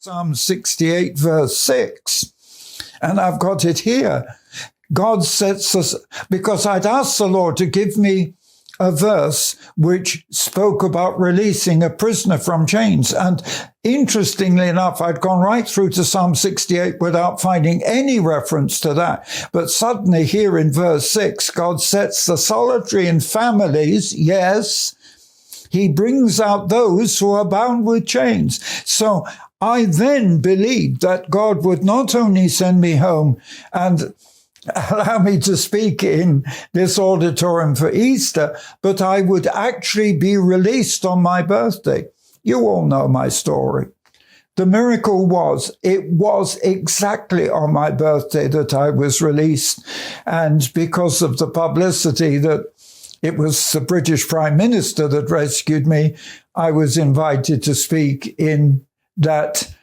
Psalm 68, verse 6. And I've got it here. God sets us, because I'd asked the Lord to give me a verse which spoke about releasing a prisoner from chains. And interestingly enough, I'd gone right through to Psalm 68 without finding any reference to that. But suddenly here in verse 6, God sets the solitary in families. Yes, he brings out those who are bound with chains. So I then believed that God would not only send me home and allow me to speak in this auditorium for Easter, but I would actually be released on my birthday. You all know my story. The miracle was, it was exactly on my birthday that I was released. And because of the publicity that it was the British Prime Minister that rescued me, I was invited to speak in that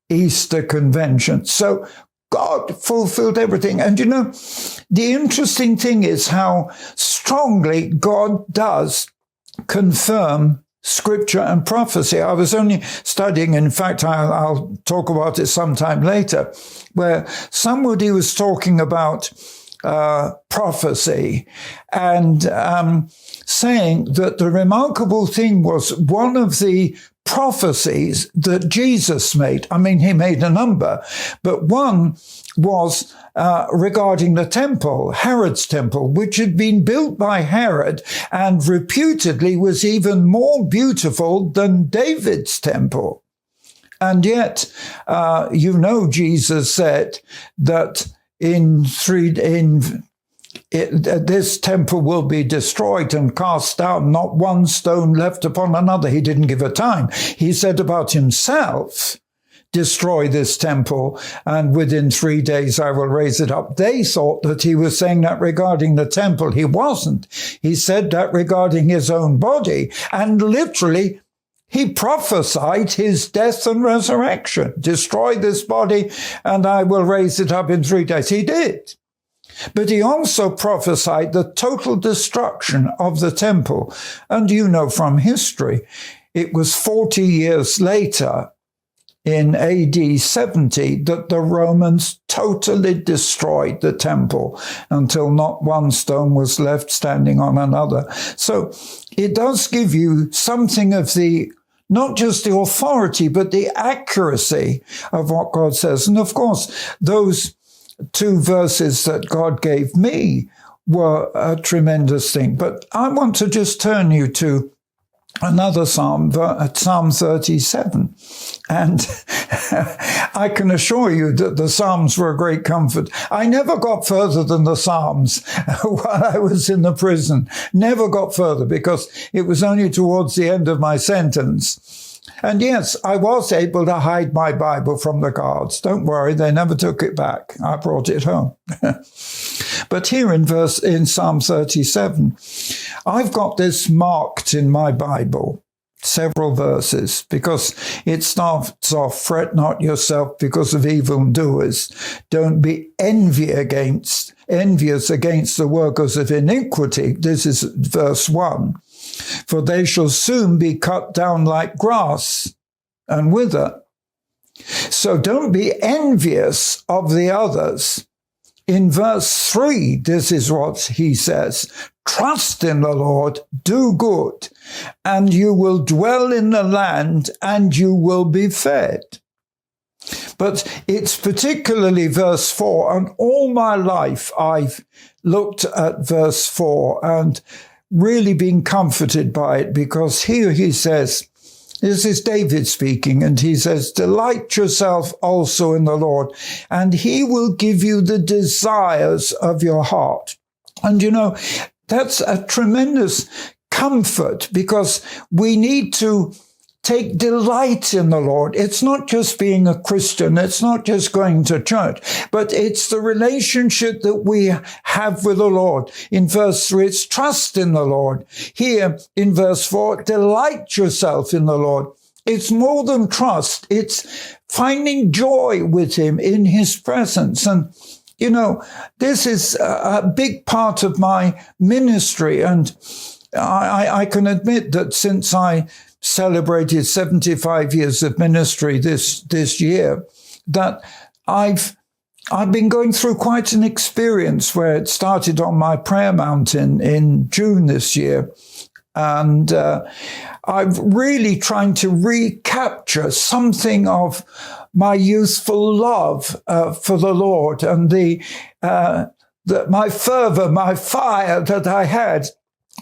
Easter convention. So God fulfilled everything. And you know, the interesting thing is how strongly God does confirm scripture and prophecy. I was only studying, in fact, I'll talk about it sometime later, where somebody was talking about prophecy and saying that the remarkable thing was one of the prophecies that Jesus made. I mean, he made a number, but one was regarding the temple, Herod's temple, which had been built by Herod and reputedly was even more beautiful than David's temple. And yet, Jesus said that this temple will be destroyed and cast down, not one stone left upon another. He didn't give a time. He said about himself, destroy this temple, and within 3 days I will raise it up. They thought that he was saying that regarding the temple. He wasn't. He said that regarding his own body, and literally he prophesied his death and resurrection. Destroy this body, and I will raise it up in 3 days. He did. But he also prophesied the total destruction of the temple. And you know from history, it was 40 years later, in AD 70, that the Romans totally destroyed the temple until not one stone was left standing on another. So it does give you something of the, not just the authority, but the accuracy of what God says. And of course, those 2 verses that God gave me were a tremendous thing. But I want to just turn you to another psalm, Psalm 37. And I can assure you that the Psalms were a great comfort. I never got further than the Psalms while I was in the prison. Never got further, because it was only towards the end of my sentence. And yes, I was able to hide my Bible from the guards. Don't worry, they never took it back. I brought it home. But here in Psalm 37, I've got this marked in my Bible, several verses, because it starts off, fret not yourself because of evildoers. Don't be envious against the workers of iniquity. This is verse 1. For they shall soon be cut down like grass and wither. So don't be envious of the others. In verse 3, this is what he says. Trust in the Lord, do good, and you will dwell in the land, and you will be fed. But it's particularly verse 4, and all my life I've looked at verse 4 and really been comforted by it, because here he says, this is David speaking, and he says, delight yourself also in the Lord, and he will give you the desires of your heart. And you know, that's a tremendous comfort, because we need to take delight in the Lord. It's not just being a Christian. It's not just going to church, but it's the relationship that we have with the Lord. In verse 3, it's trust in the Lord. Here in verse 4, delight yourself in the Lord. It's more than trust. It's finding joy with him in his presence. And, you know, this is a big part of my ministry. And I can admit that since I celebrated 75 years of ministry this year, that I've been going through quite an experience where it started on my prayer mountain in June this year. And I'm really trying to recapture something of my youthful love for the Lord and my fervor, my fire that I had.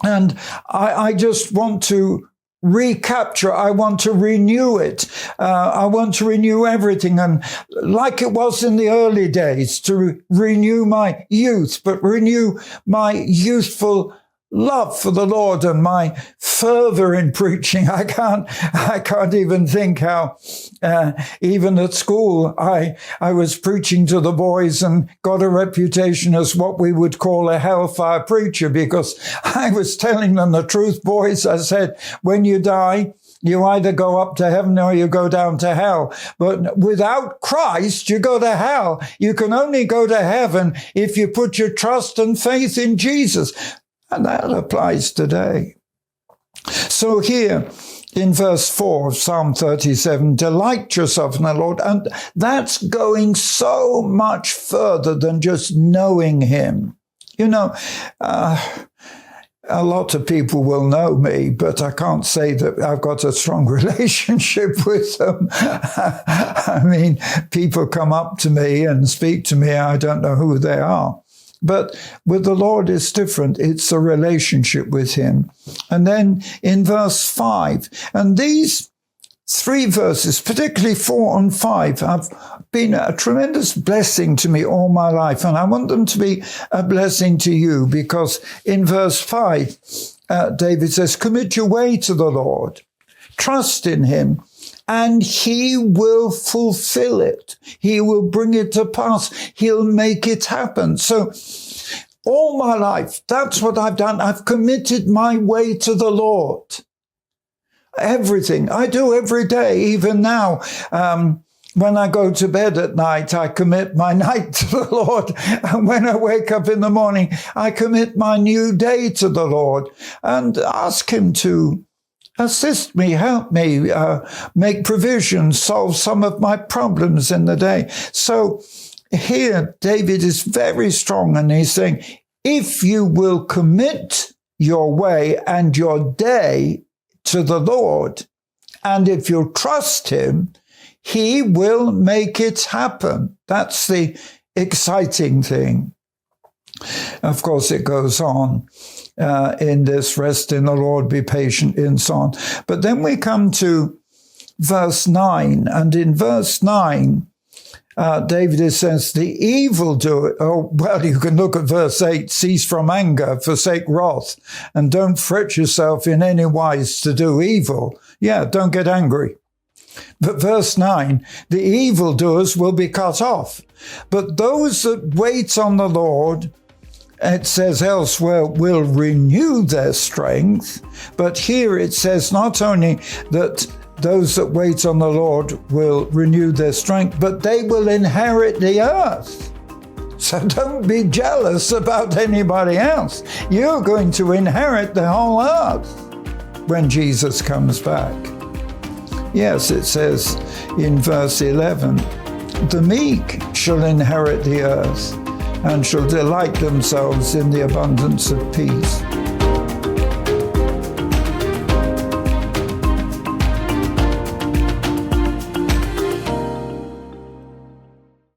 And I just want to recapture. I want to renew it. I want to renew everything. And like it was in the early days, to renew my youth, but renew my youthful love for the Lord and my fervor in preaching. I can't even think how, even at school, I was preaching to the boys and got a reputation as what we would call a hellfire preacher, because I was telling them the truth, boys. I said, when you die, you either go up to heaven or you go down to hell. But without Christ, you go to hell. You can only go to heaven if you put your trust and faith in Jesus. And that applies today. So here in verse 4 of Psalm 37, delight yourself in the Lord. And that's going so much further than just knowing him. You know, a lot of people will know me, but I can't say that I've got a strong relationship with them. I mean, people come up to me and speak to me. I don't know who they are. But with the Lord, it's different. It's a relationship with him. And then in verse 5, and these 3 verses, particularly 4 and 5, have been a tremendous blessing to me all my life. And I want them to be a blessing to you, because in verse 5, David says, commit your way to the Lord, trust in him, and he will fulfill it. He will bring it to pass. He'll make it happen. So all my life, that's what I've done. I've committed my way to the Lord. Everything I do every day, even now, when I go to bed at night, I commit my night to the Lord. And when I wake up in the morning, I commit my new day to the Lord and ask him to assist me, help me, make provisions, solve some of my problems in the day. So here, David is very strong, and he's saying, if you will commit your way and your day to the Lord, and if you trust him, he will make it happen. That's the exciting thing. Of course, it goes on. In this, rest in the Lord, be patient, and so on. But then we come to verse 9, and in verse 9, David says, the evildoer, you can look at verse 8, cease from anger, forsake wrath, and don't fret yourself in any wise to do evil. Yeah, don't get angry. But verse 9, the evildoers will be cut off, but those that wait on the Lord, it says elsewhere, will renew their strength. But here it says not only that those that wait on the Lord will renew their strength, but they will inherit the earth. So don't be jealous about anybody else. You're going to inherit the whole earth when Jesus comes back. Yes, it says in verse 11, the meek shall inherit the earth and shall delight themselves in the abundance of peace.